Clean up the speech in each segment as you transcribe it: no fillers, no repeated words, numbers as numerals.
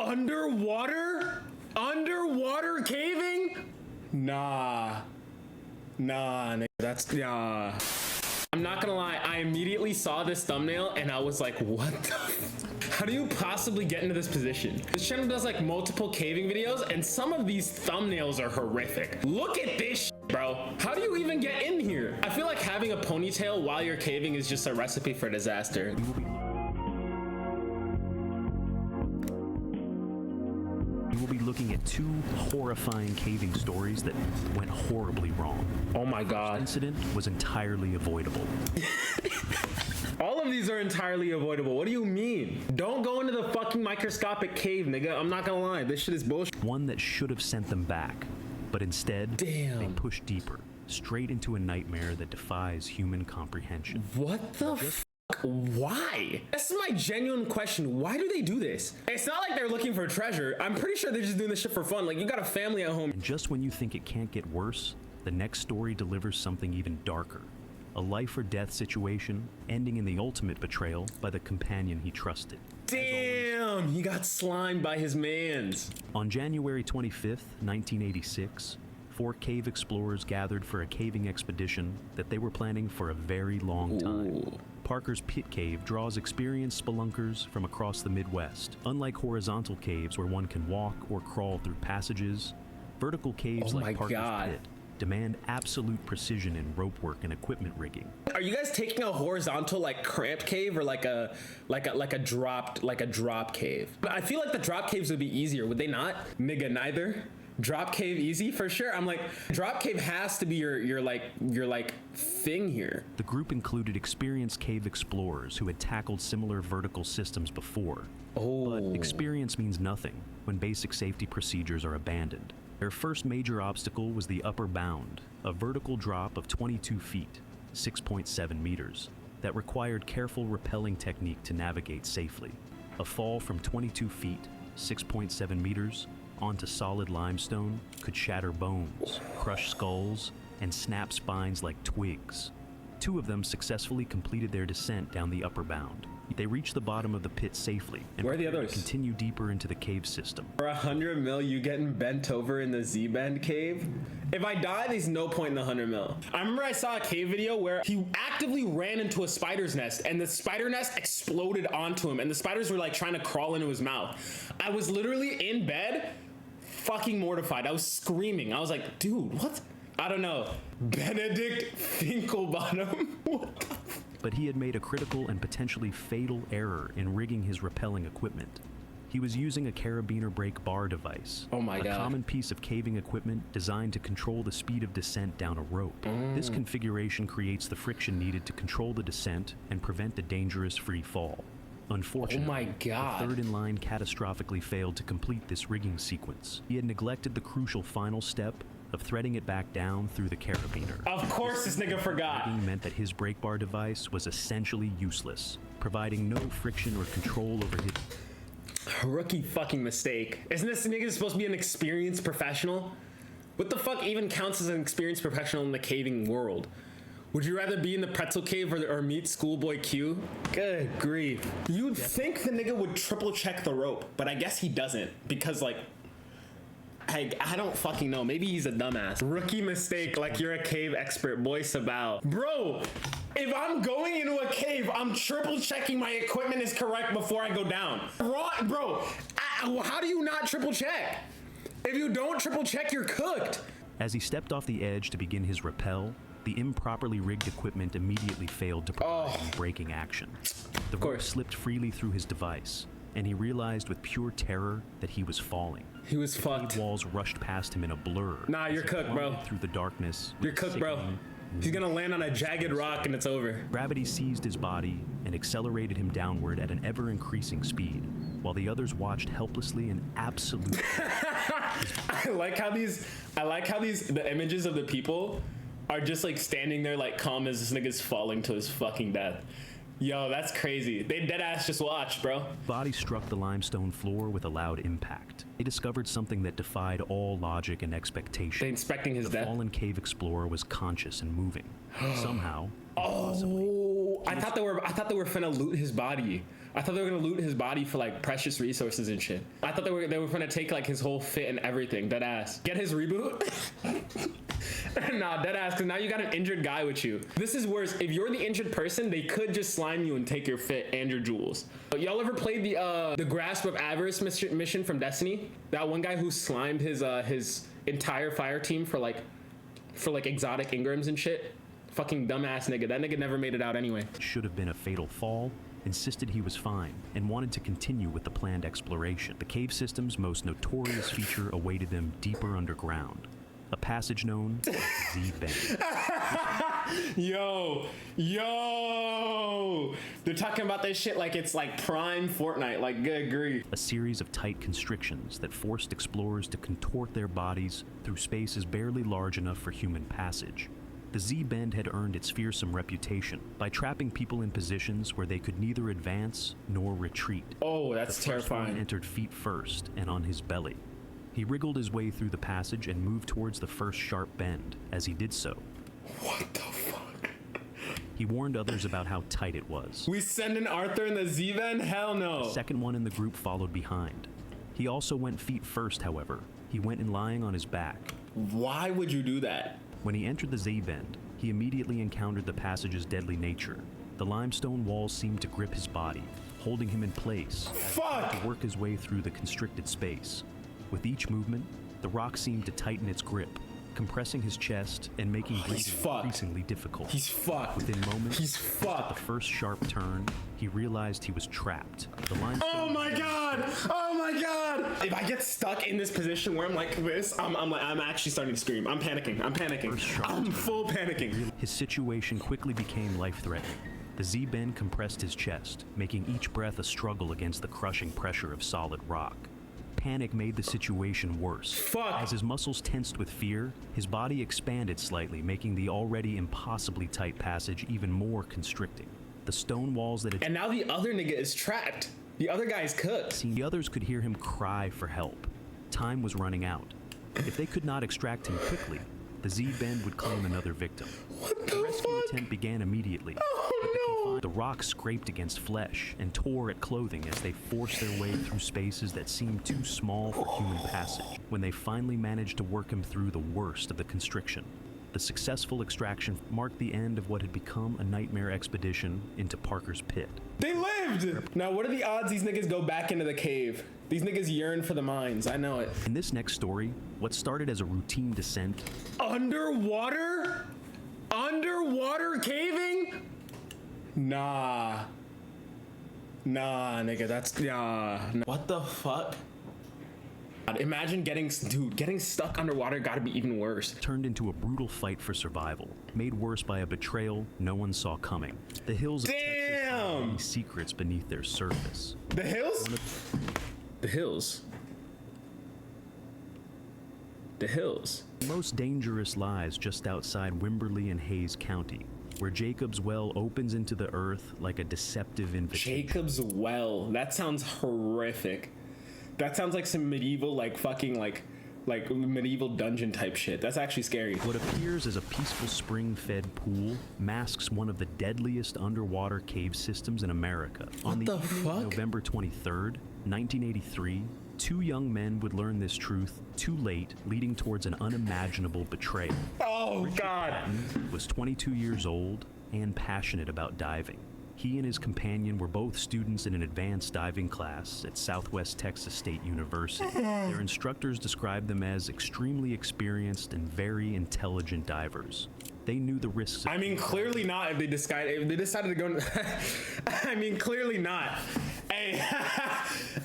Underwater? Underwater caving? Nah, nigga, that's, nah. I'm not gonna lie, I immediately saw this thumbnail and I was like, what the how do you possibly get into this position? This channel does like multiple caving videos and some of these thumbnails are horrific. Look at this bro. How do you even get in here? I feel like having a ponytail while you're caving is just a recipe for disaster. We will be looking at two horrifying caving stories that went horribly wrong. Oh my god. The incident was entirely avoidable. All of these are entirely avoidable. What do you mean? Don't go into the fucking microscopic cave, nigga. I'm not gonna lie. This shit is bullshit. One that should have sent them back, but instead, they pushed deeper, straight into a nightmare that defies human comprehension. What the fuck? Why? This is my genuine question. Why do they do this? It's not like they're looking for treasure. I'm pretty sure they're just doing this shit for fun. Like, you got a family at home. And just when you think it can't get worse, the next story delivers something even darker. A life or death situation ending in the ultimate betrayal by the companion he trusted. Damn, he got slimed by his mans. On January 25th, 1986, 4 cave explorers gathered for a caving expedition that they were planning for a very long time. Ooh. Parker's Pit Cave draws experienced spelunkers from across the Midwest. Unlike horizontal caves where one can walk or crawl through passages, vertical caves like Parker's Pit demand absolute precision in rope work and equipment rigging. Are you guys taking a horizontal like cramped cave or like a drop cave? I feel like the drop caves would be easier, would they not? Nigga, neither. Drop cave easy for sure. I'm like, drop cave has to be your thing here. The group included experienced cave explorers who had tackled similar vertical systems before. But experience means nothing when basic safety procedures are abandoned. Their first major obstacle was the upper bound, a vertical drop of 22 feet, 6.7 meters, that required careful rappelling technique to navigate safely. A fall from 22 feet, 6.7 meters, onto solid limestone could shatter bones, crush skulls, and snap spines like twigs. 2 of them successfully completed their descent down the upper bound. They reached the bottom of the pit safely and where are the others? Continue deeper into the cave system. For 100 mil, you getting bent over in the Z-Bend cave? If I die, there's no point in the 100 mil. I remember I saw a cave video where he actively ran into a spider's nest and the spider nest exploded onto him and the spiders were like trying to crawl into his mouth. I was literally in bed, fucking mortified. I was screaming. I was like, dude, what? I don't know. Benedict Finkelbottom? What the fuck? But he had made a critical and potentially fatal error in rigging his rappelling equipment. He was using a carabiner brake bar device, a common piece of caving equipment designed to control the speed of descent down a rope. This configuration creates the friction needed to control the descent and prevent a dangerous free fall. Unfortunately, the third in line catastrophically failed to complete this rigging sequence. He had neglected the crucial final step of threading it back down through the carabiner. Of course this nigga forgot. Rigging meant that his brake bar device was essentially useless, providing no friction or control over his... Rookie fucking mistake. Isn't this nigga supposed to be an experienced professional? What the fuck even counts as an experienced professional in the caving world? Would you rather be in the pretzel cave or meet Schoolboy Q? Good grief. You'd think the nigga would triple check the rope, but I guess he doesn't because like, I don't fucking know. Maybe he's a dumbass. Rookie mistake, like you're a cave expert, boy Sabao. Bro, if I'm going into a cave, I'm triple checking my equipment is correct before I go down. Bro, how do you not triple check? If you don't triple check, you're cooked. As he stepped off the edge to begin his rappel, the improperly rigged equipment immediately failed to provide any braking action. The rope slipped freely through his device, and he realized with pure terror that he was falling. He was fucked. Cave walls rushed past him in a blur. Nah, you're cooked, bro. Through the darkness. You're cooked, bro. He's gonna land on a jagged rock and it's over. Gravity seized his body and accelerated him downward at an ever-increasing speed, while the others watched helplessly in absolute... I like how the images of the people are just like standing there like calm as this nigga's falling to his fucking death. Yo, that's crazy. They deadass just watched, bro. Body struck the limestone floor with a loud impact. They discovered something that defied all logic and expectation. They inspecting his death. The fallen cave explorer was conscious and moving. Somehow, I thought they were finna loot his body. I thought they were gonna loot his body for like precious resources and shit. I thought they were gonna take like his whole fit and everything. Dead ass. Get his reboot? Nah, dead ass. Cause now you got an injured guy with you. This is worse. If you're the injured person, they could just slime you and take your fit and your jewels. Y'all ever played the Grasp of Avarice mission from Destiny? That one guy who slimed his entire fire team for like exotic Ingrams and shit. Fucking dumbass nigga. That nigga never made it out anyway. Should have been a fatal fall, insisted he was fine and wanted to continue with the planned exploration. The cave system's most notorious feature awaited them deeper underground, a passage known as Z-Bend. Yo, they're talking about this shit like it's like prime Fortnite, like good grief. A series of tight constrictions that forced explorers to contort their bodies through spaces barely large enough for human passage. The Z-Bend had earned its fearsome reputation by trapping people in positions where they could neither advance nor retreat. Oh, that's The first terrifying. one entered feet first and on his belly. He wriggled his way through the passage and moved towards the first sharp bend. As he did so, What the fuck? he warned others about how tight it was. We sending Arthur in the Z-Bend? Hell no. The second one in the group followed behind. He also went feet first, however. He went in lying on his back. Why would you do that? When he entered the Z-Bend, he immediately encountered the passage's deadly nature. The limestone walls seemed to grip his body, holding him in place as he Fuck! tried to work his way through the constricted space. With each movement, the rock seemed to tighten its grip, compressing his chest and making breathing fucked. increasingly difficult. He's fucked. Within moments, He's the fucked. first sharp turn, he realized he was trapped. The limestone Oh my god! Oh my god! If I get stuck in this position where I'm like this, I'm actually starting to scream. I'm panicking. I'm full panicking. His situation quickly became life-threatening. The Z-Bend compressed his chest, making each breath a struggle against the crushing pressure of solid rock. Panic made the situation worse. Fuck. As his muscles tensed with fear, his body expanded slightly, making the already impossibly tight passage even more constricting. The stone walls that had And now the other nigga is trapped. The other guy's cooked. seen, the others could hear him cry for help. Time was running out. If they could not extract him quickly, the Z-Bend would claim another victim. What The the rescue fuck? attempt began immediately. Oh no! The rock scraped against flesh and tore at clothing as they forced their way through spaces that seemed too small for human passage. When they finally managed to work him through the worst of the constriction, the successful extraction marked the end of what had become a nightmare expedition into Parker's Pit. They lived! Now, what are the odds these niggas go back into the cave? These niggas yearn for the mines. I know it. In this next story, what started as a routine descent Underwater? Underwater caving? Nah, nigga, that's nah. What the fuck? Imagine getting stuck underwater. Gotta be even worse. turned into a brutal fight for survival, made worse by a betrayal no one saw coming. The hills of Texas held many secrets beneath their surface. The hills? The hills. The hills. The most dangerous lies just outside Wimberley and Hayes County, where Jacob's Well opens into the earth like a deceptive invitation. Jacob's Well. That sounds horrific. That sounds like some medieval, like fucking like medieval dungeon type shit. That's actually scary. What appears as a peaceful spring-fed pool masks one of the deadliest underwater cave systems in America. On the the evening fuck? of November 23rd, 1983, two young men would learn this truth too late, leading towards an unimaginable betrayal. Oh God. Patton was 22 years old and passionate about diving. He and his companion were both students in an advanced diving class at Southwest Texas State University. Their instructors described them as extremely experienced and very intelligent divers. They knew the risks. I mean, clearly not. If they decided to go. I mean, clearly not. Hey,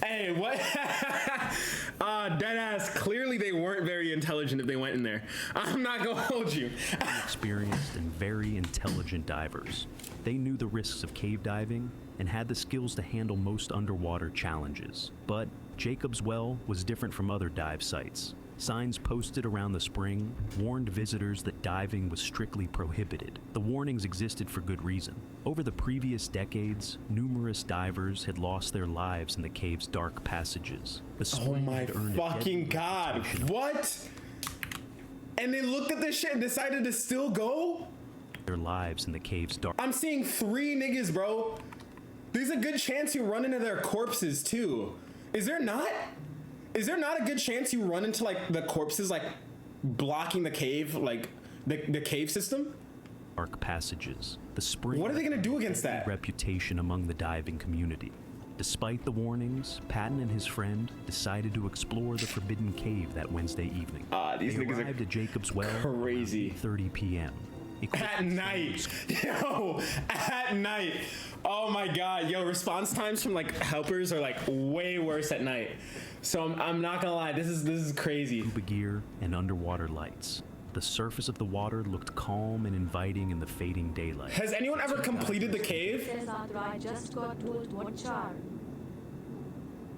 hey, what? Deadass. Clearly, they weren't very intelligent if they went in there. I'm not gonna hold you. Experienced and very intelligent divers. They knew the risks of cave diving and had the skills to handle most underwater challenges. But Jacob's Well was different from other dive sites. Signs posted around the spring warned visitors that diving was strictly prohibited. The warnings existed for good reason. Over the previous decades, numerous divers had lost their lives in the cave's dark passages. The Oh spring my had earned a fucking deadly God. reputation. What? And they looked at this shit and decided to still go? their lives in the cave's dark. I'm seeing 3 niggas, bro. There's a good chance you run into their corpses too. Is there not? Is there not a good chance you run into like the corpses like blocking the cave, like the cave system? Dark passages. The spring. What are they gonna do against that? Reputation among the diving community. Despite the warnings, Patton and his friend decided to explore the forbidden cave that Wednesday evening. These they niggas arrived are at Jacob's Well crazy. At 8:30 p.m. At night. Yo, at night. Oh my god. Yo, response times from like helpers are like way worse at night. So I'm not gonna lie, this is crazy. Scuba gear and underwater lights. The surface of the water looked calm and inviting in the fading daylight. Has anyone ever completed the cave? Says after I just got told what char.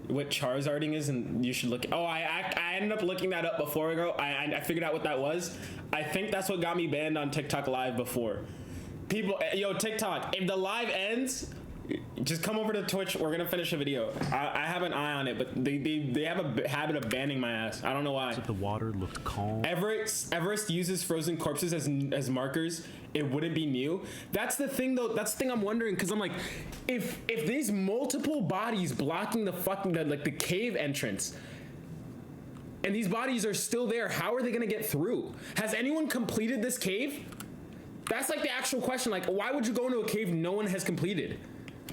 What Charizarding is, and you should look. Oh, I ended up looking that up before ago. I figured out what that was. I think that's what got me banned on TikTok Live before. People, yo, TikTok, if the live ends, just come over to Twitch. We're gonna finish a video. I have an eye on it, but they have a habit of banning my ass. I don't know why. The water looked calm. Everest uses frozen corpses as markers. It wouldn't be new. That's the thing, though. That's the thing I'm wondering, because I'm like, if these multiple bodies blocking the fucking the cave entrance, and these bodies are still there, how are they gonna get through? Has anyone completed this cave? That's like the actual question. Like, why would you go into a cave no one has completed?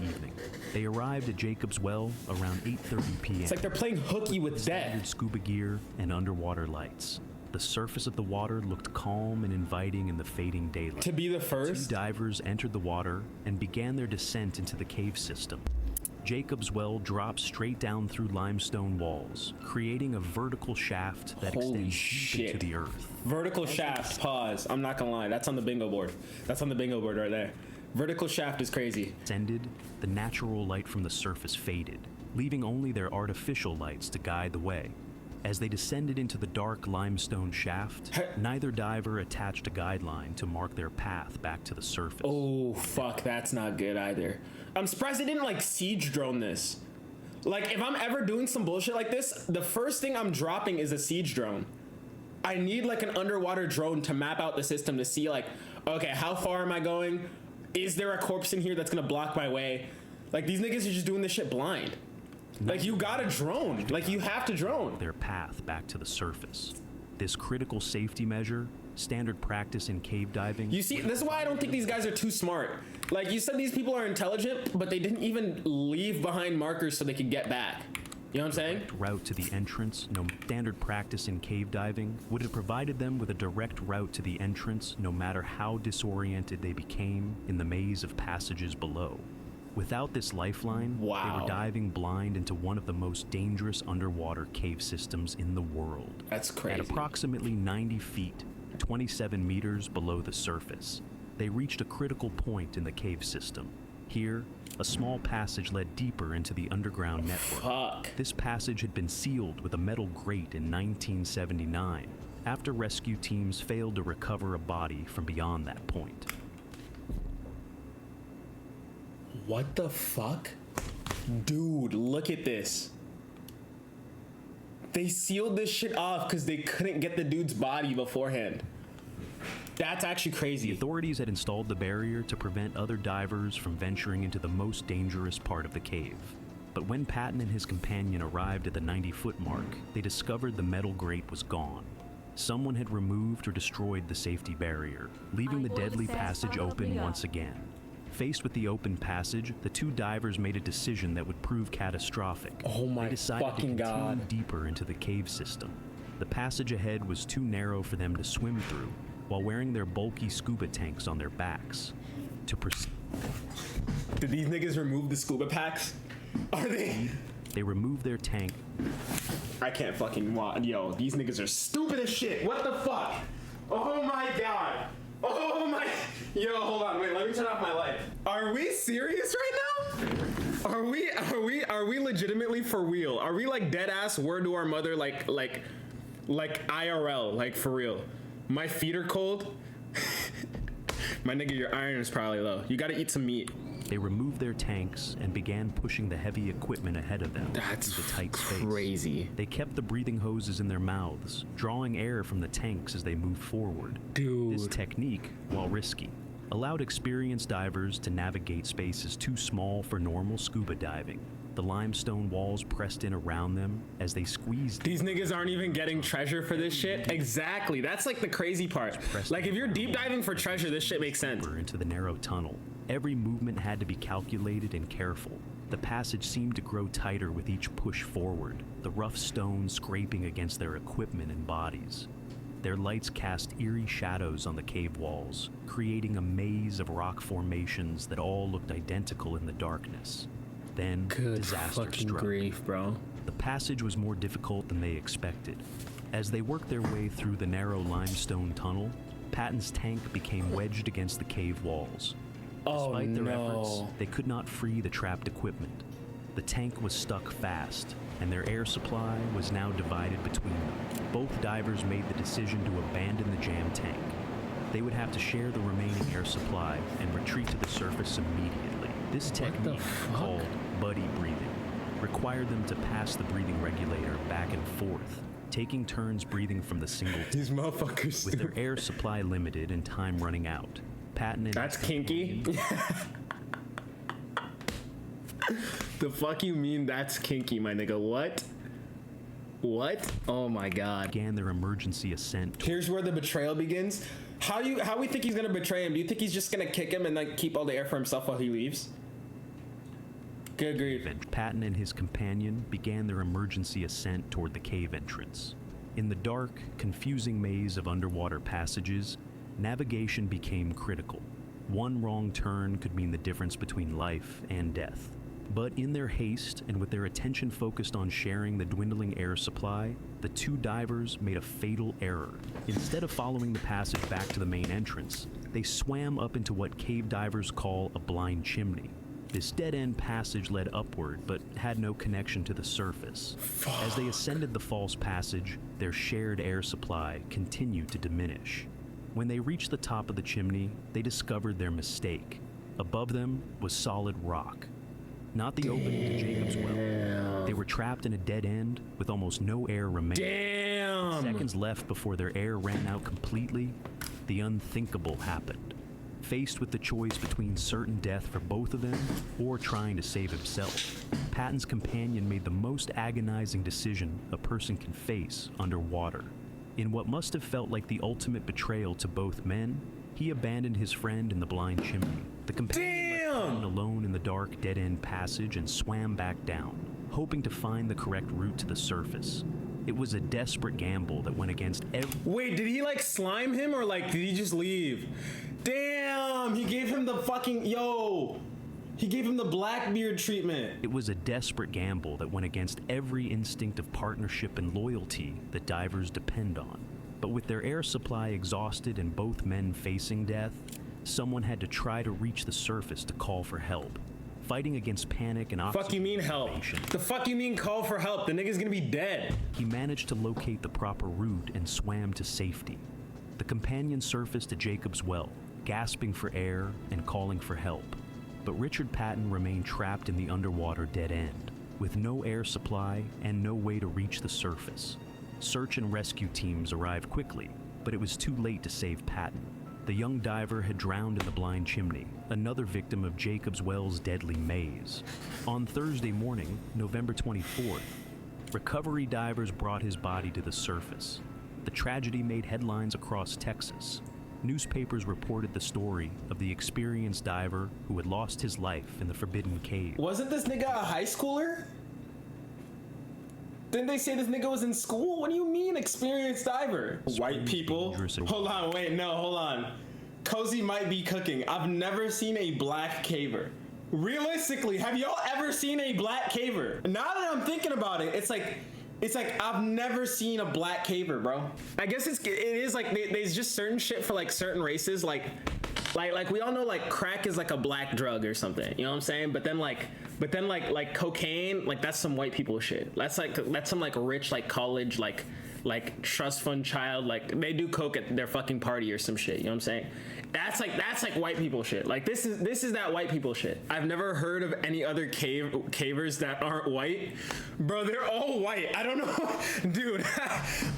Evening. They arrived at Jacob's Well around 8:30 p.m. It's like they're playing hooky with Standard death. scuba gear and underwater lights. The surface of the water looked calm and inviting in the fading daylight. To be the Two first, divers entered the water and began their descent into the cave system. Jacob's Well drops straight down through limestone walls, creating a vertical shaft that Holy extends shit. deep into the earth. vertical shaft. Pause. I'm not gonna lie. That's on the bingo board. That's on the bingo board right there. Vertical shaft is crazy. Descended, the natural light from the surface faded, leaving only their artificial lights to guide the way. As they descended into the dark limestone shaft, neither diver attached a guideline to mark their path back to the surface. Oh, fuck. That's not good either. I'm surprised they didn't, like, siege drone this. Like, if I'm ever doing some bullshit like this, the first thing I'm dropping is a siege drone. I need, like, an underwater drone to map out the system to see, like, okay, how far am I going? Is there a corpse in here that's gonna block my way? Like, these niggas are just doing this shit blind. Like, you gotta drone. Like, you have to drone. Their path back to the surface. This critical safety measure, standard practice in cave diving. You see, this is why I don't think these guys are too smart. Like, you said these people are intelligent, but they didn't even leave behind markers so they could get back. You know what I'm saying? Route to the entrance, no standard practice in cave diving, would have provided them with a direct route to the entrance no matter how disoriented they became in the maze of passages below. Without this lifeline, they Wow. were diving blind into one of the most dangerous underwater cave systems in the world. That's crazy. At approximately 90 feet, 27 meters below the surface, they reached a critical point in the cave system. Here, a small passage led deeper into the underground network. Fuck. This passage had been sealed with a metal grate in 1979, after rescue teams failed to recover a body from beyond that point. What the fuck? Dude, look at this. They sealed this shit off because they couldn't get the dude's body beforehand. That's actually The crazy. authorities had installed the barrier to prevent other divers from venturing into the most dangerous part of the cave. But when Patton and his companion arrived at the 90-foot mark, they discovered the metal grate was gone. Someone had removed or destroyed the safety barrier, leaving the deadly passage open once again. Faced with the open passage, the two divers made a decision that would prove catastrophic. Oh my They decided fucking to continue God. deeper into the cave system. The passage ahead was too narrow for them to swim through, while wearing their bulky scuba tanks on their backs. To proceed, Did these niggas remove the scuba packs? Are they? they removed their tank. I can't fucking watch. Yo, these niggas are stupid as shit. What the fuck? Oh my god. Oh my. Yo, hold on. Wait, let me turn off my light. Are we serious right now? Are we legitimately for real? Are we like dead ass word to our mother like IRL, like for real? My feet are cold. My nigga, your iron is probably low. You gotta eat some meat. They removed their tanks and began pushing the heavy equipment ahead of them That's into tight space. crazy. They kept the breathing hoses in their mouths, drawing air from the tanks as they moved forward. Dude. This technique, while risky, allowed experienced divers to navigate spaces too small for normal scuba diving. The limestone walls pressed in around them as they squeezed. These niggas aren't even getting treasure for this shit. Exactly. That's like the crazy part. Like if you're deep diving for treasure, this shit makes sense. Into the narrow tunnel. Every movement had to be calculated and careful. The passage seemed to grow tighter with each push forward, the rough stone scraping against their equipment and bodies. Their lights cast eerie shadows on the cave walls, creating a maze of rock formations that all looked identical in the darkness. Then disaster fucking struck. grief, bro. The passage was more difficult than they expected. As they worked their way through the narrow limestone tunnel, Patton's tank became wedged against the cave walls. Despite their efforts, they could not free the trapped equipment. The tank was stuck fast, and their air supply was now divided between them. Both divers made the decision to abandon the jam tank. They would have to share the remaining air supply and retreat to the surface immediately. This technique, called buddy breathing, required them to pass the breathing regulator back and forth, taking turns breathing from the single tank. These motherfuckers. With their air supply limited and time running out, Patton and That's kinky. The fuck you mean that's kinky, my nigga? What? What? Oh my god. began their emergency ascent. Here's where the betrayal begins. How we think he's gonna betray him? Do you think he's just gonna kick him and like keep all the air for himself while he leaves? Good grief. Patton and his companion began their emergency ascent toward the cave entrance. In the dark, confusing maze of underwater passages, navigation became critical. One wrong turn could mean the difference between life and death. But in their haste, and with their attention focused on sharing the dwindling air supply, the two divers made a fatal error. Instead of following the passage back to the main entrance, they swam up into what cave divers call a blind chimney. This dead-end passage led upward, but had no connection to the surface. As they ascended the false passage, their shared air supply continued to diminish. When they reached the top of the chimney, they discovered their mistake. Above them was solid rock. Not the opening to Jacob's Well. They were trapped in a dead end with almost no air remaining. Damn! Seconds left before their air ran out completely, the unthinkable happened. Faced with the choice between certain death for both of them or trying to save himself, Patton's companion made the most agonizing decision a person can face underwater. In what must have felt like the ultimate betrayal to both men, he abandoned his friend in the blind chimney. The companion left Patton alone in the dark dead-end passage and swam back down, hoping to find the correct route to the surface. It was a desperate gamble that went against every— Wait, did he like slime him or like did he just leave? Damn, he gave him the fucking, he gave him the Blackbeard treatment. It was a desperate gamble that went against every instinct of partnership and loyalty that divers depend on. But with their air supply exhausted and both men facing death, someone had to try to reach the surface to call for help. Fighting against panic and oxygen Fuck you mean help? The fuck you mean call for help? The nigga's gonna be dead. He managed to locate the proper route and swam to safety. The companion surfaced at Jacob's Well, gasping for air and calling for help. But Richard Patton remained trapped in the underwater dead end, with no air supply and no way to reach the surface. Search and rescue teams arrived quickly, but it was too late to save Patton. The young diver had drowned in the blind chimney, another victim of Jacob's Well's deadly maze. On Thursday morning, November 24th, recovery divers brought his body to the surface. The tragedy made headlines across Texas. Newspapers reported the story of the experienced diver who had lost his life in the Forbidden Cave. Wasn't this nigga a high schooler? Didn't they say this nigga was in school? What do you mean experienced diver? White people? Hold on. Cozy might be cooking. I've never seen a black caver. Realistically, have y'all ever seen a black caver? Now that I'm thinking about it, it's like I've never seen a black caver, bro. I guess it is like there's just certain shit for like certain races, like we all know like crack is like a black drug or something, you know what I'm saying? But then like cocaine, like that's some white people shit. That's some like rich like college like trust fund child, like they do coke at their fucking party or some shit, you know what I'm saying? That's like white people shit. Like this is that white people shit. I've never heard of any other cavers that aren't white. Bro, they're all white. I don't know. Dude,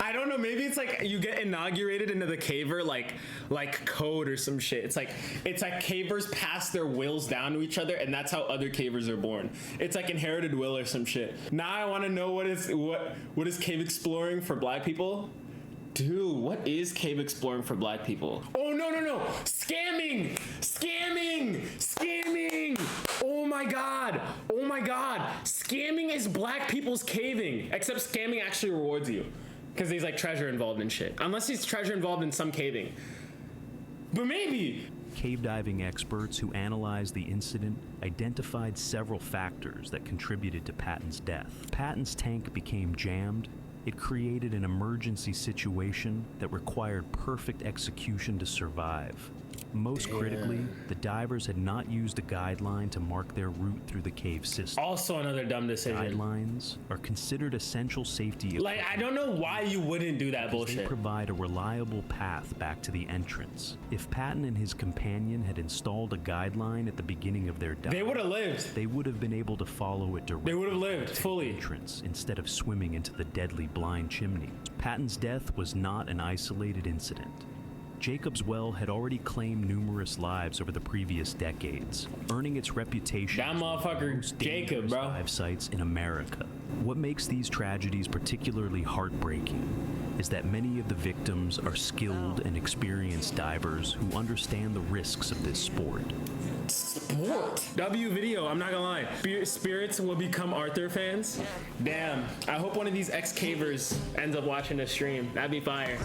I don't know. Maybe it's like you get inaugurated into the caver like code or some shit. It's like cavers pass their wills down to each other, and that's how other cavers are born. It's like inherited will or some shit. Now I want to know what is cave exploring for black people. Dude, what is cave exploring for black people? Oh, no. Scamming. Oh my God. Scamming is black people's caving. Except scamming actually rewards you. Because there's like treasure involved in shit. Unless there's treasure involved in some caving. But maybe. Cave diving experts who analyzed the incident identified several factors that contributed to Patton's death. Patton's tank became jammed. It created an emergency situation that required perfect execution to survive. Most critically, the divers had not used a guideline to mark their route through the cave system. Also another dumb decision. Guidelines are considered essential safety. Like, I don't know why you wouldn't do that bullshit. They provide a reliable path back to the entrance. If Patton and his companion had installed a guideline at the beginning of their dive, they would have lived. They would have been able to follow it directly. They would have lived fully. Entrance instead of swimming into the deadly blind chimney. Patton's death was not an isolated incident. Jacob's Well had already claimed numerous lives over the previous decades, earning its reputation that motherfucker Jacob, bro. Dive sites in America. What makes these tragedies particularly heartbreaking is that many of the victims are skilled and experienced divers who understand the risks of this sport. W video, I'm not gonna lie. Spirits will become Arthur fans. Damn, I hope one of these ex-cavers ends up watching this stream. That'd be fire.